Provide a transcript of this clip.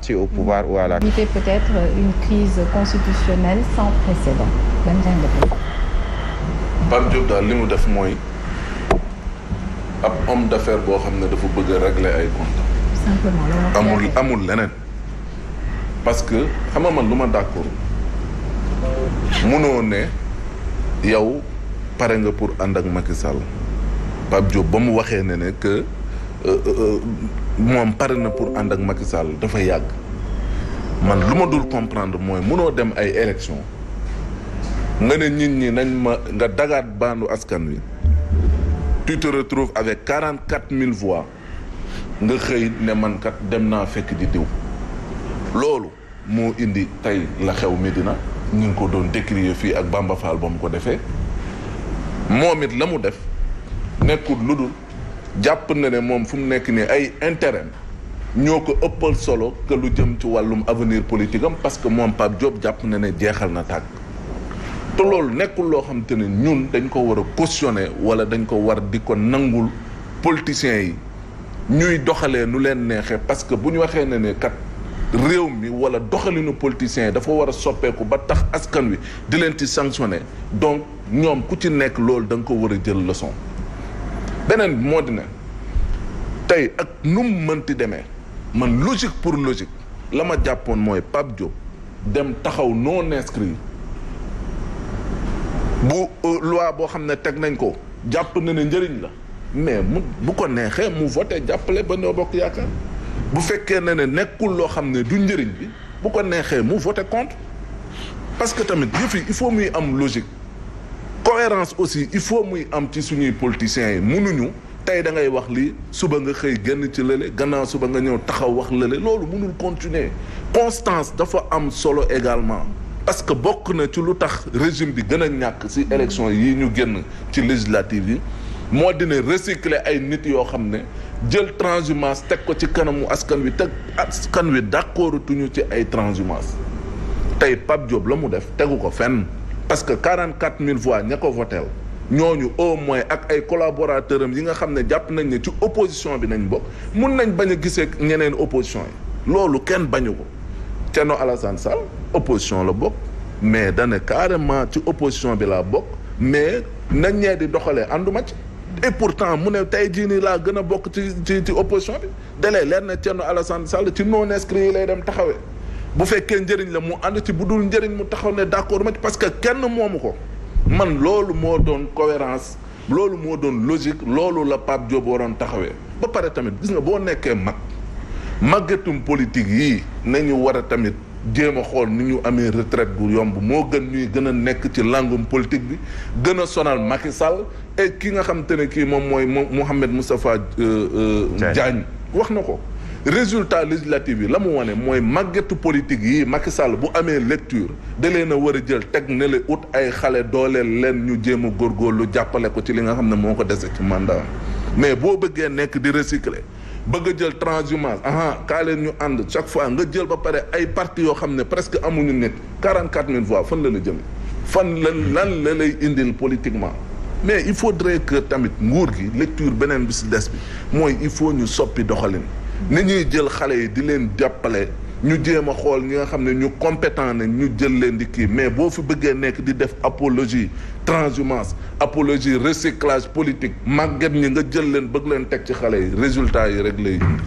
Au pouvoir ou à la... Éviter peut-être une crise constitutionnelle sans précédent. Ban jàngat la. Pape Diop daal li mu def mooy ab homme d'affaires boo xam ne dafa bëgg a régler ay comptes. Simplement amul leneen. parce que xam nga man lu ma d'accord munoo ne yow pare nga pour ànd ak Macky Sall Pape Diop ba mu waxee ne que moom pare na pour ànd ak Macky Sall dafa yàgg man lu ma dul comprendre mooy munoo dem ay élection nga ne nit ñi nañ ma nga dagaat baandu askan wi tu te retrouves avec 44 000 voix nga xëy ne man kat dem naa fekk di diw loolu moo indi tey la xew Médina ñu ngi ko doon décrier fii ak Bamba Fall ba mu ko defee moom it la mu def nekkul lu dul jàpp na ne moom fu mu nekk nii ay intérêt ñoo ko ëppal solo que lu jëm ci wàllum avenir politique am parce que moom Pape Diop jàpp na ne jeexal na tàgg te loolu nekkul loo xam te ne ñun dañ ko war a cautionner wala dañ ko war di ko nangul politiciens yi ñuy doxalee nu leen neexee parce que bu ñu waxee ne kat réew mi wala doxalinu politiciens yi dafa war a soppeeku ba tax askan wi di leen ci sanctionner donc ñoom ku ci nekk loolu da nga ko war a jël leçon beneen bi moo di ne tey ak nu mu mënti demee man logique pour logique la ma jàppoon mooy Pape Diop dem taxaw non inscrit bu loi boo xam ne teg nañ ko jàpp na ne njëriñ la mais mu bu ko neexee mu voté jàppale Benno Bokk Yaakaar bu fekkee ne nekkul loo xam ne du njëriñ bi bu ko neexee mu voté contre parce que tamit yëf yi il faut muy am logique cohérence aussi il faut muy am ci suñuy politiciens yi mënuñu tey da ngay wax lii suba nga xëy génn ci lële gannaaw suba nga ñëw taxaw wax lële loolu mënul continuer constance dafa am solo également parce que bokk na ci lu tax régime bi gën a ñàkk ci élection yi ñu génn ci législative yi moo dina recycler ay nit yoo xam ne jël transhumance teg ko ci kanamu askan wi teg askan wi d'accord tuñu ci ay transhumance tey Pape Diop la mu def tegu ko fenn parce que 44 000 voix ña ko voteel ñooñu au moins ak ay collaborateurs am yi nga xam ne jàpp nañ ne ci opposition bi nañ bokk mun nañ bañ a gisee ñeneen opposition yi loolu kenn bañu ko Thierno Alassane Sall opposition la bokk mais dane carrément ci opposition bi laa bokk mais nañ ñee di doxalee ànduma ci et pourtant mu ne tey jii nii laa gën a bokk ci opposition bi dalee leer na Thierno Alassane Sall ci non inscrit yi lay dem taxawee bu fekkee njëriñ la mu ànd ci bu dul njëriñ mu taxaw ne d'accord ma ci parce que kenn moomu ko man loolu moo doon cohérence loolu moo doon logique loolu la Pape Diop waroon taxawee ba pare tamit gis nga boo nekkee màggetum politique yii nañu war a tamit jéem a xool ni ñu amee retraite gu yomb moo gën ñuy gën a nekk ci langum politique bi gën a sonal Macky Sall et ki nga xam te ne kii moom mooy Mouhamed Moustapha Diagne wax na ko résultat législatif yi la mu wane mooy màggetu politique yi Macky Sall bu amee lecture da leen a war a jël teg ne le ut ay xale dooleel leen ñu jéem a góorgóorlu jàppale ko ci li nga xam ne moo ko dese ci mandat mais boo bëggee nekk di recycler bëgg a jël transhumance kaa leen ñu ànd chaque fois nga jël ba pare ay parti yoo xam ne presque amuñu nit 44 000 voix fan la la jëme fan lan la lay indil politiquement mais il faudrait que tamit nguur gi lecture beneen bi si des bi mooy il faut ñu soppi doxalin ni ñuy jël xale yi di leen jàppale ñu jéem a xool ñi nga xam ne ñu compétent ne ñu jël leen di kii mais boo fi bëggee nekk di def apologie transhumance apologie recyclage politique màgget ñi nga jël leen bëgg leen teg ci xale yi résultat yi rek lay indi